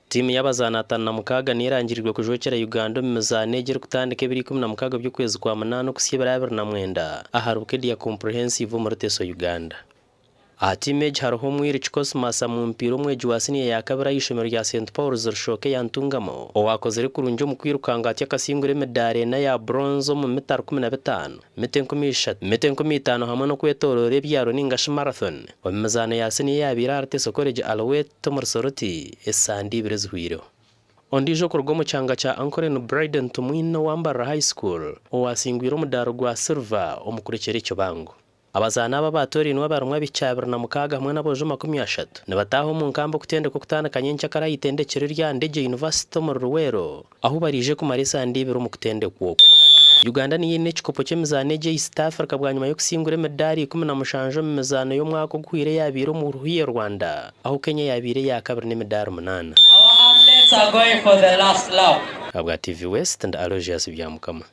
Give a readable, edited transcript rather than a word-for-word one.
Timu y'abazanatana mukaga nirangirijwe kujokera Uganda mu mizanegera kutandika 2016 by'ukwezi kwa 8 kusibira 2009 aharuke dia comprehensive mu Ruteso Uganda. Atimeje hariho mwiri Cosmas mu mpiro mweji wasiniye yakabira yishomero rya St Paul Zorshoke yantungamo owakoze ari kurunjo mu kwirukanga ati akasingure medale na ya bronze mu metar 15 meten 15 hamwe no kwetorore byaro ningashi marathon omazana yasiniye yabira Ruteso College Alwet Tomorsoroti esandi birezwiro ondijo kurgomo cyanga cha Ankoren Bryden tumwino wambara high school owasingwira umudaro gwa silver omukurekere cyo bango abazana babatori no barumwa bicabira na mukaga hamwe nabojo 30 nabataho mu nkambo kutende ko kutana kanyencha kara itendekero rya Ndege University mu Ruwero aho barije ku marisa ndibiro mu kutende kwoko Uganda ni yine chikopo cy'emizanege East Africa bwa nyuma yo kusingura medali 16 mu mizano yo mwaka guhire yabiro mu ruhiye Rwanda aho Kenya yabire yakabira ne medali 8 Our athletes are going for the last lap. Abwa TV West and Aloysius Byamukama.